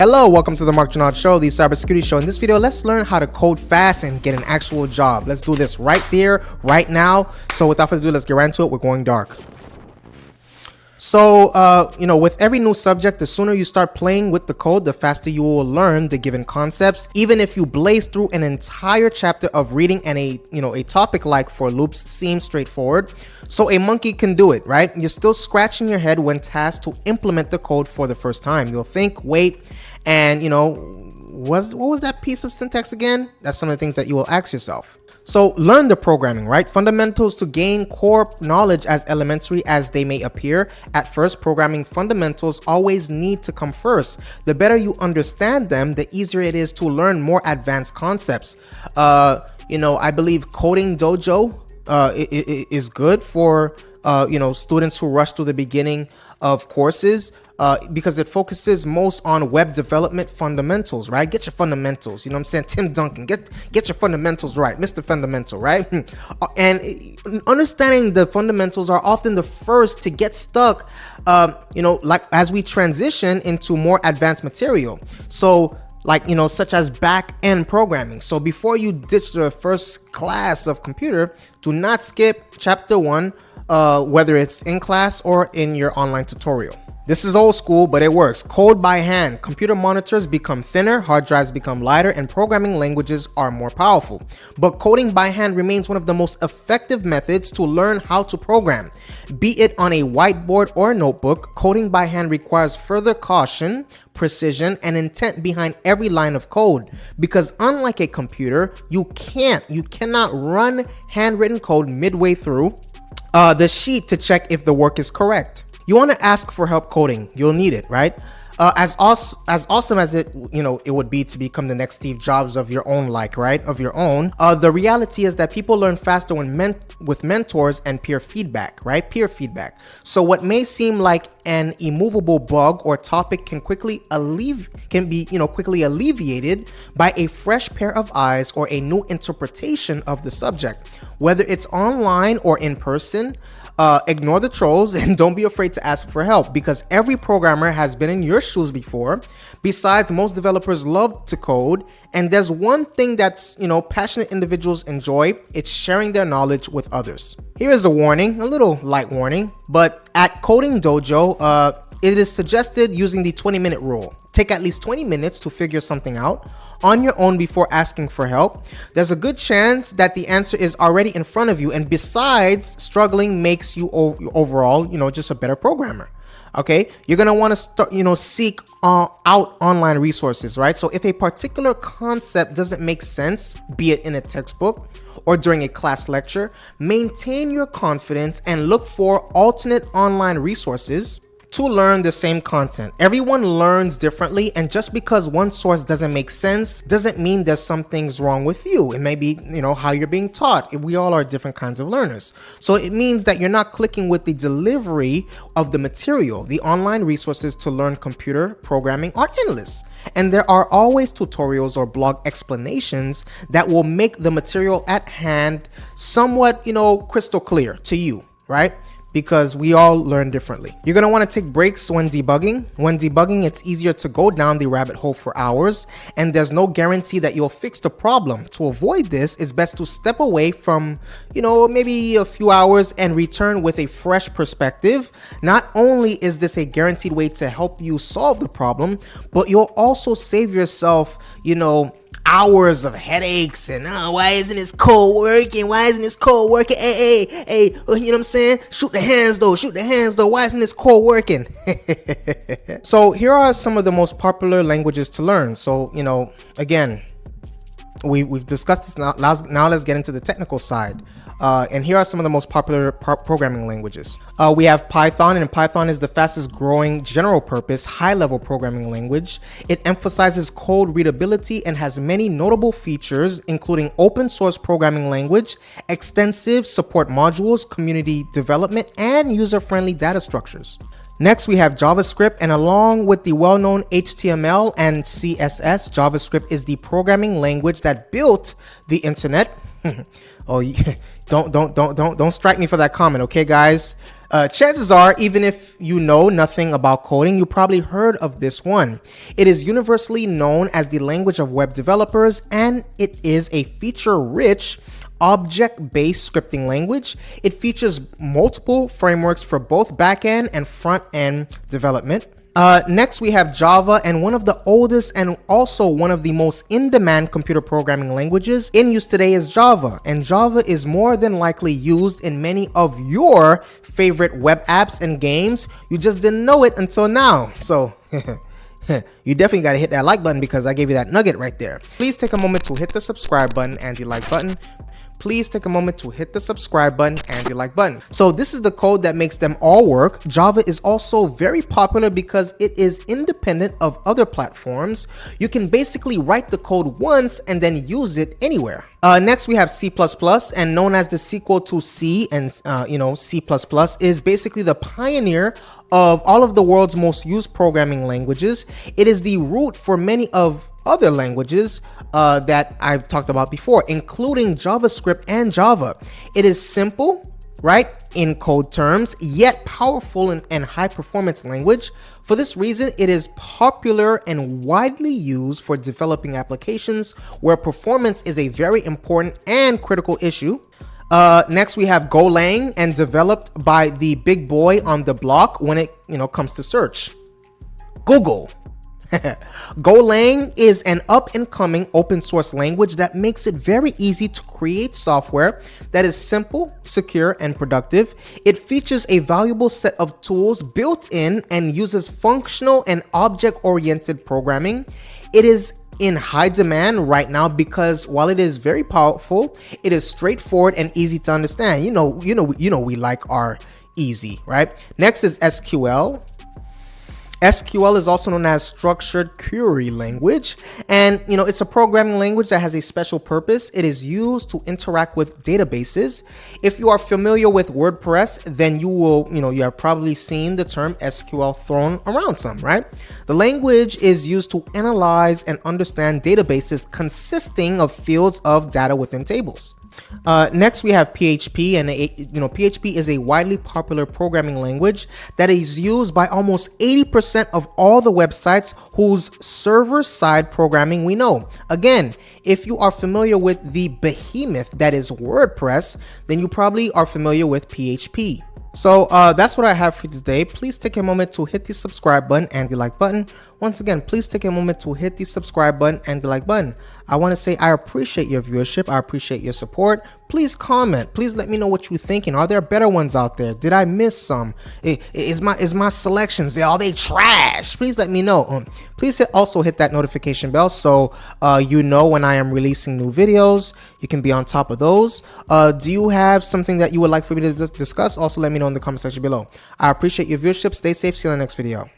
Hello, welcome to the Mark Janard Show, the cybersecurity show. In this video, let's learn how to code fast and get an actual job. Let's do this right there, right now. So without further ado, let's get right into it. We're going dark. So, with every new subject, the sooner you start playing with the code, the faster you will learn the given concepts. Even if you blaze through an entire chapter of reading and a topic like for loops seems straightforward. So a monkey can do it, right? You're still scratching your head when tasked to implement the code for the first time. You'll think, wait, and what was that piece of syntax again? That's some of the things that you will ask yourself. So learn the programming, right? Fundamentals to gain core knowledge, as elementary as they may appear. At first, programming fundamentals always need to come first. The better you understand them, the easier it is to learn more advanced concepts. I believe Coding Dojo is good for students who rush through the beginning of courses because it focuses most on web development fundamentals, right? Get your fundamentals, you know what I'm saying? Tim Duncan, get your fundamentals right, Mr. Fundamental, right? And understanding the fundamentals are often the first to get stuck, like as we transition into more advanced material. So such as back-end programming. So before you ditch the first class of computer, do not skip chapter 1, whether it's in class or in your online tutorial. This is old school, but it works. Code by hand. Computer monitors become thinner, hard drives become lighter, and programming languages are more powerful. But coding by hand remains one of the most effective methods to learn how to program. Be it on a whiteboard or a notebook, coding by hand requires further caution, precision, and intent behind every line of code. Because unlike a computer, you cannot run handwritten code midway through the sheet to check if the work is correct. You want to ask for help coding. You'll need it, right? As awesome as it would be to become the next Steve Jobs of your own right? Of your own. The reality is that people learn faster with mentors and peer feedback, right? Peer feedback. So what may seem like an immovable bug or topic can be quickly alleviated by a fresh pair of eyes or a new interpretation of the subject. Whether it's online or in person, ignore the trolls and don't be afraid to ask for help, because every programmer has been in your shoes before. Besides, most developers love to code, and there's one thing that's passionate individuals enjoy. It's sharing their knowledge with others. Here is a warning, a little light warning, but at Coding Dojo, it is suggested using the 20-minute rule. Take at least 20 minutes to figure something out on your own before asking for help. There's a good chance that the answer is already in front of you, and besides, struggling makes you overall, just a better programmer. Okay, you're gonna want to start, seek out online resources, right? So if a particular concept doesn't make sense, be it in a textbook or during a class lecture, maintain your confidence and look for alternate online resources to learn the same content. Everyone learns differently, and just because one source doesn't make sense doesn't mean there's some things wrong with you. It may be, how you're being taught. We all are different kinds of learners. So it means that you're not clicking with the delivery of the material. The online resources to learn computer programming are endless, and there are always tutorials or blog explanations that will make the material at hand somewhat, crystal clear to you, right? Because we all learn differently. You're gonna want to take breaks when debugging. When debugging, it's easier to go down the rabbit hole for hours, and there's no guarantee that you'll fix the problem. To avoid this, it's best to step away from, maybe a few hours and return with a fresh perspective. Not only is this a guaranteed way to help you solve the problem, but you'll also save yourself, hours of headaches and why isn't this code working? Hey, you know what I'm saying? Shoot the hands though. Why isn't this code working? So here are some of the most popular languages to learn. So again, we've discussed this. Now let's get into the technical side. And here are some of the most popular programming languages. We have Python, and Python is the fastest growing general purpose high level programming language. It emphasizes code readability and has many notable features, including open source programming language, extensive support modules, community development, and user-friendly data structures. Next, we have JavaScript, and along with the well-known HTML and CSS, JavaScript is the programming language that built the internet. Oh, don't strike me for that comment, okay, guys? Chances are, even if you know nothing about coding, you probably heard of this one. It is universally known as the language of web developers, and it is a feature-rich, object-based scripting language. It features multiple frameworks for both back-end and front-end development. Next, we have Java, and one of the oldest and also one of the most in-demand computer programming languages in use today is Java. And Java is more than likely used in many of your favorite web apps and games. You just didn't know it until now. So you definitely got to hit that like button because I gave you that nugget right there. Please take a moment to hit the subscribe button and the like button. Please take a moment to hit the subscribe button and the like button. So this is the code that makes them all work. Java is also very popular because it is independent of other platforms. You can basically write the code once and then use it anywhere. Next, we have C++, and known as the sequel to C, and C++ is basically the pioneer of all of the world's most used programming languages. It is the root for many of other languages that I've talked about before, including JavaScript and Java. It is simple, right, in code terms, yet powerful and high performance language. For this reason, it is popular and widely used for developing applications where performance is a very important and critical issue. Next, we have Golang, and developed by the big boy on the block when it comes to search, Google. Golang is an up-and-coming open source language that makes it very easy to create software that is simple, secure, and productive. It features a valuable set of tools built in and uses functional and object-oriented programming. It is in high demand right now because while it is very powerful, it is straightforward and easy to understand. We like our easy, right? Next is SQL. SQL is also known as structured query language, and it's a programming language that has a special purpose. It is used to interact with databases. If you are familiar with WordPress, then you have probably seen the term SQL thrown around some, right? The language is used to analyze and understand databases consisting of fields of data within tables. Next, we have PHP, and PHP is a widely popular programming language that is used by almost 80% of all the websites whose server-side programming we know. Again, if you are familiar with the behemoth that is WordPress, then you probably are familiar with PHP. So that's what I have for you today. Please take a moment to hit the subscribe button and the like button. Once again, please take a moment to hit the subscribe button and the like button. I want to say I appreciate your viewership. I appreciate your support. Please comment. Please let me know what you're thinking. Are there better ones out there? Did I miss some? Is my selections, are they trash? Please let me know. Please also hit that notification bell so when I am releasing new videos. You can be on top of those. Do you have something that you would like for me to discuss? Also let me know in the comment section below. I appreciate your viewership. Stay safe. See you in the next video.